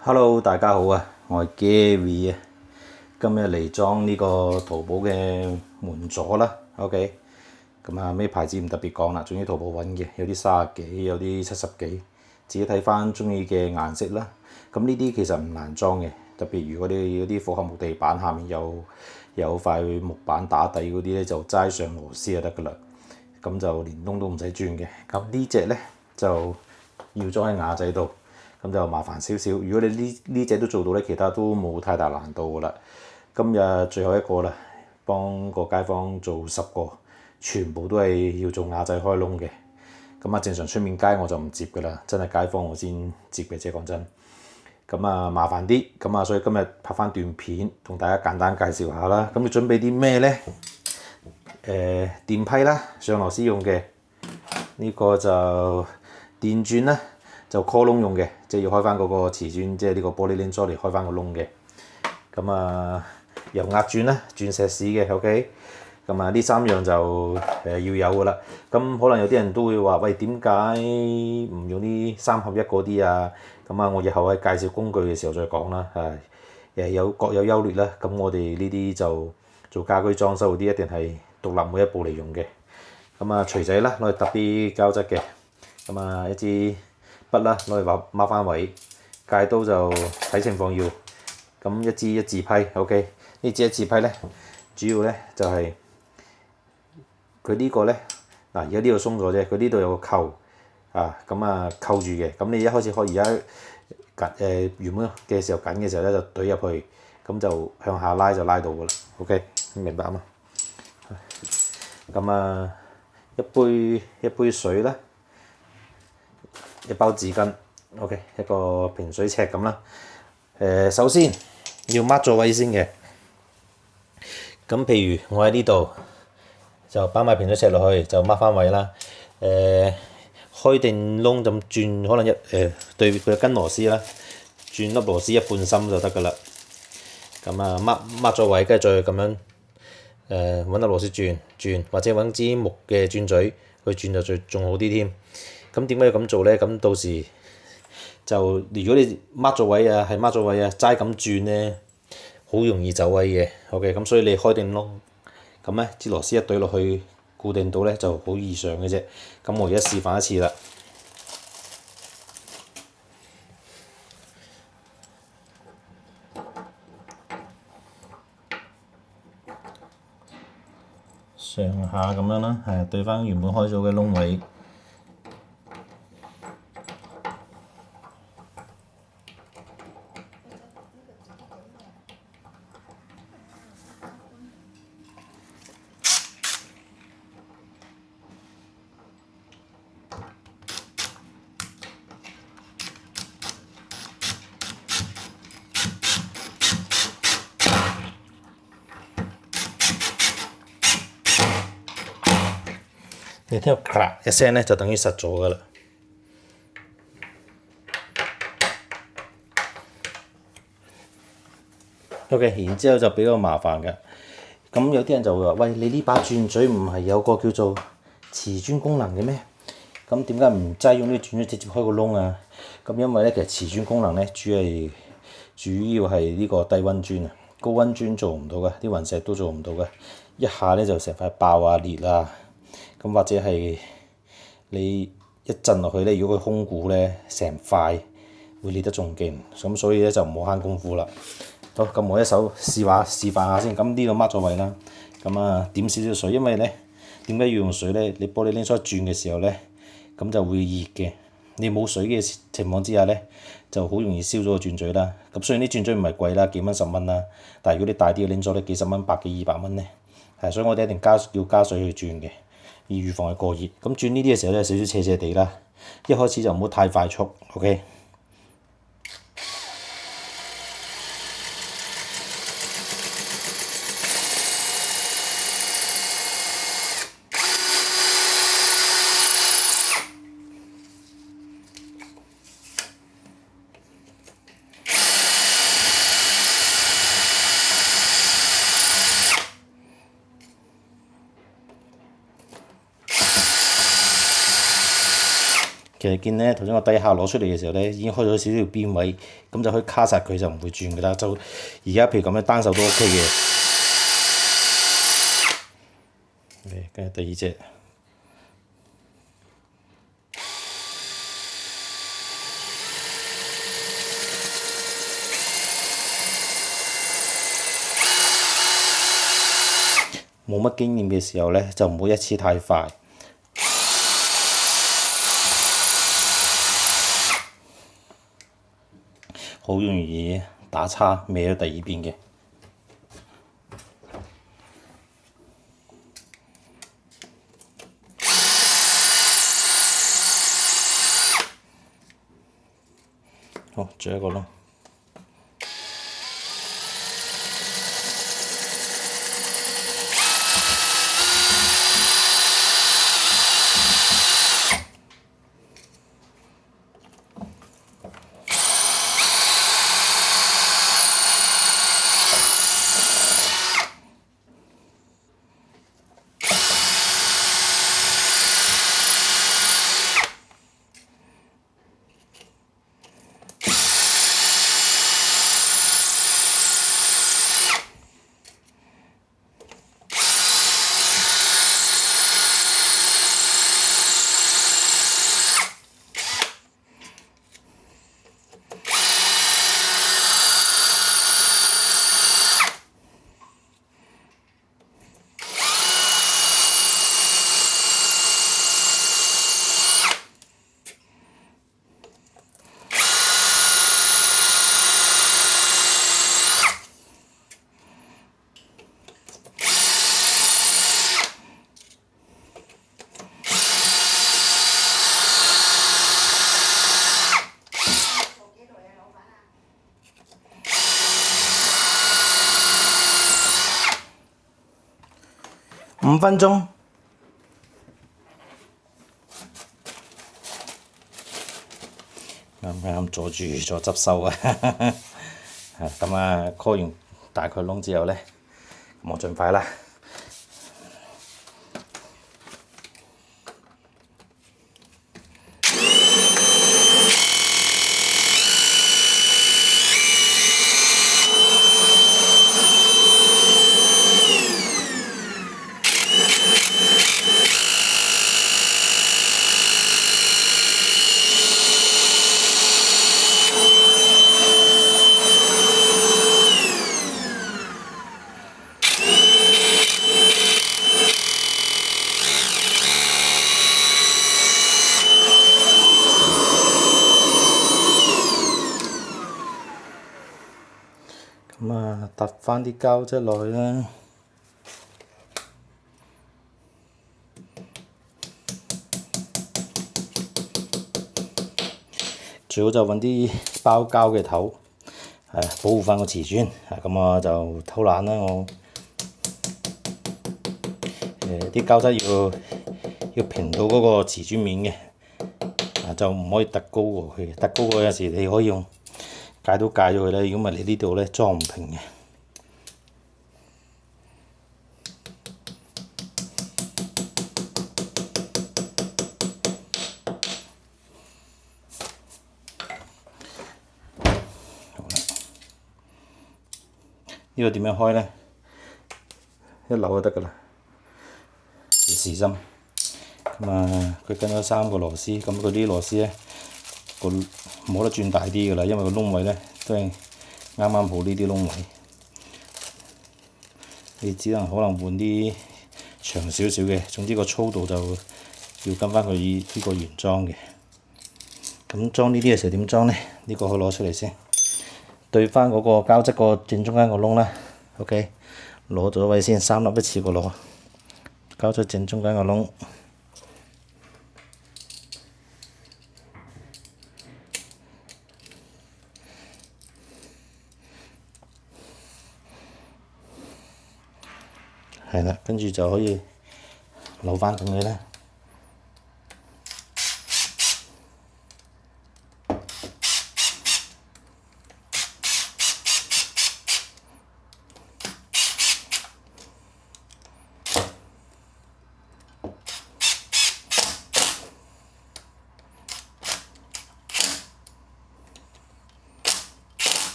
Hello，大家好啊，我係 Gary 啊，今日嚟裝呢個淘寶嘅門鎖啦，OK，咁啊咩牌子唔特別講啦，總之淘寶揾嘅，有啲30幾，有啲70幾，自己睇翻中意嘅顏色啦。咁呢啲其實唔難裝嘅，特別如果你嗰啲複合木地板下面有塊木板打底嗰啲咧，就齋上螺絲就得噶啦，咁就連窿都唔使鑽嘅。咁呢隻咧就要裝喺瓦仔度。咁就麻煩少少。如果你呢隻都做到咧，其他都冇太大難度噶啦。今日最後一個啦，幫個街坊做10個，全部都係要做瓦仔開窿嘅。咁啊，正常出面街我就唔接噶啦，真係街坊我先接嘅啫。講真，咁啊麻煩啲，咁啊所以今日拍翻段片，同大家簡單介紹下啦。咁你準備啲咩咧？電批啦，上螺絲用嘅。呢個就電鑽啦。就 call 窿用嘅，即係要開翻嗰個瓷磚，即係呢個玻璃鏈鎖嚟開翻個窿嘅。咁啊，油壓鑽啦，鑽石屎嘅 ，OK。咁啊，呢3樣就要有噶啦。咁可能有啲人都會話：喂，點解唔用啲3合1嗰啲啊？咁啊，我日後喺介紹工具嘅時候再講啦。有各有優劣啦。咁我哋呢啲就做家居裝修嗰啲，一定係獨立每一步嚟用嘅。咁啊，錘仔啦，攞嚟揼啲膠質嘅。咁啊，一支筆啦，攞嚟抹翻位，戒刀就睇情況要，咁一支一字批 ，OK。呢支一字批咧，主要咧就係佢呢個咧，嗱而家呢度鬆咗啫，佢呢度有個扣啊，咁啊扣住嘅，咁你一開始可以而家原本嘅時候緊嘅時候咧就懟入去，咁就向下拉就拉到噶啦，OK， 明白嘛？咁啊一杯水啦。一包紙巾 ，OK， 一個平水尺咁啦。首先要抹咗位先嘅。咁譬如我喺呢度就擺埋平水尺落去，就抹翻位啦。開定窿就轉，可能對佢跟螺絲啦，轉粒螺絲1半深就得噶啦。咁啊抹咗位，跟住再咁樣揾粒螺絲轉，或者揾支木嘅轉嘴去轉就仲好啲添。咁點解要咁做咧？咁到時就如果你抹咗位啊，齋咁轉咧，好容易走位嘅。OK，咁所以你開定窿，咁咧支螺絲一懟落去固定到咧就好易上嘅啫。咁我而家示範一次啦。上下咁樣啦，係對翻原本開咗嘅窿位。你聽到咔一聲咧，就等於實咗噶啦。OK， 然之後就比較麻煩嘅。咁有啲人就會話：喂，你呢把轉嘴唔係有個叫做瓷磚功能嘅咩？咁點解唔齋用呢個轉嘴直接開個窿啊？咁因為咧，其實瓷磚功能咧主要係呢個低溫磚啊，高溫磚做唔到嘅，啲雲石都做唔到嘅。一下咧就成塊爆啊裂啊，咁或者係你一震落去咧，如果佢空鼓咧，成塊會裂得仲勁，咁所以咧就唔好慳功夫啦。好，咁我一手示範下先。咁呢度抹咗位啦，咁啊點少少水，因為咧點解要用水咧？你玻璃鏈鎖轉嘅時候咧，咁就會熱嘅。你冇水嘅情況之下咧，就好容易燒咗個轉嘴啦。咁雖然啲轉嘴唔係貴啦，幾蚊10蚊啦，但係如果你大啲嘅鏈鎖咧，幾十蚊、百幾、200蚊咧，係，所以我哋一定要加水去轉嘅，而預防佢過熱。咁轉呢啲嘅時候咧，少少斜斜地啦，一開始就唔好太快速 ，OK。其其實見咧頭先我低下攞出嚟嘅時候咧，已經開咗少少邊位，咁就可以卡實佢就唔會轉噶啦。就而家譬如咁樣單手都 OK 嘅。跟住第二隻。冇乜經驗嘅時候咧，就唔好一次太快，好容易打叉歪咗第二邊嘅。好，最後一個窿。5分鐘。啱啱阻住咗執收啊！咁啊，call 完大概窿之後咧，咁我盡快啦。咁啊，揼翻啲膠質落去啦。最好就揾啲包膠嘅頭，保護翻個瓷磚。咁我就偷懶啦，我啲膠質要平到嗰個瓷磚面嘅，就唔可以突高過去。突高過有時你可以用戒刀戒咗佢啦，如果唔係你呢度咧裝唔平嘅。呢個點樣開咧？一扭就得噶啦，要時針。咁啊，佢跟咗3個螺絲，咁佢啲螺絲咧冇得轉大啲噶啦，因為個窿位咧都係啱啱好呢啲窿位。你只能可能換啲長少少嘅，總之個粗度就要跟翻佢呢個原裝嘅。咁裝呢啲嘅時候點裝咧？呢個可以攞出嚟先。對翻嗰個膠質個正中間個窿啦 ，OK， 攞咗位先，3粒一次過攞，膠質正中間個窿，係啦，跟住就可以扭翻緊佢啦。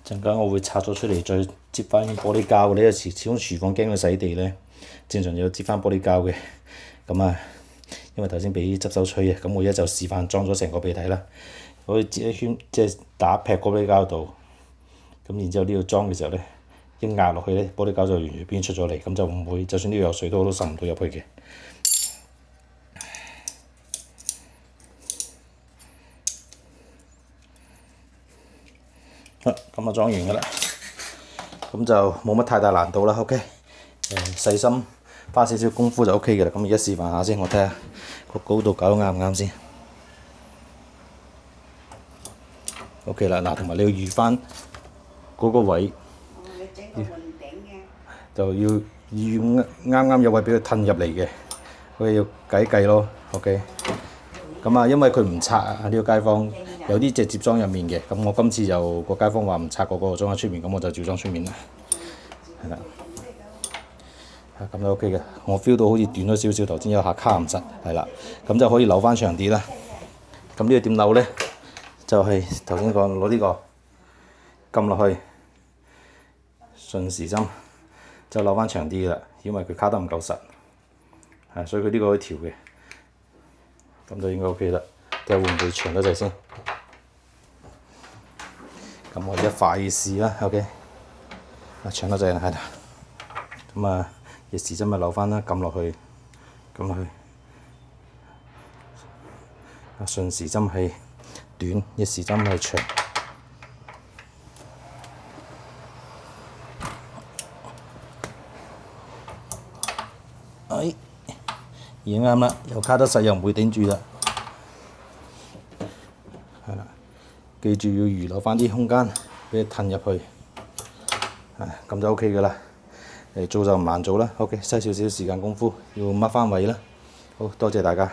陣間我會拆咗出嚟，再接翻玻璃膠嘅呢。始終廚房驚佢洗地咧，正常要接翻玻璃膠嘅。咁啊，因為頭先俾執手吹啊，咁我而家就示範裝咗成個俾你睇啦。可以接一圈，即係打劈玻璃膠度。咁然之後呢度裝嘅時候咧，一壓落去咧，玻璃膠就完全邊出咗嚟，咁就唔會，就算呢度有水都滲唔到入去嘅。好，咁啊裝完㗎啦，咁就冇乜太大難度啦。OK，細心花少少功夫就 OK 嘅啦。咁而家示範下先，我睇下個高度搞到啱唔啱先。OK 啦，嗱，同埋你要預翻嗰個位，就要啱啱有位俾佢褪入嚟嘅，佢要計一計咯。OK，咁啊，因為佢唔拆啊，呢個街坊有啲直接裝入面嘅，咁我今次就個街坊話唔拆嗰個裝喺出面，咁我就照裝出面啦。係啦，咁就 OK 嘅。我 feel 到好似短咗少少，頭先有下卡唔實，係啦，咁就可以扭翻長啲啦。咁呢個點扭咧？就係頭先講攞呢個撳落去，順時針就扭翻長啲啦，因為佢卡得唔夠實，所以佢呢個可以調嘅，咁就應該 OK 啦。睇下會唔會長得滯先？咁我而家快試啦 ，OK， 長得滯啦，係啦，咁啊逆時針咪扭翻啦，撳落去，撳落去，順時針係短，逆時針係長。已經啱啦，又卡得實又唔會頂住啦。係啦，記住要預留翻啲空間俾佢褪入去。咁就 OK 㗎啦。做就唔難做啦。OK，嘥少少時間功夫，要掹翻位啦。好多謝大家。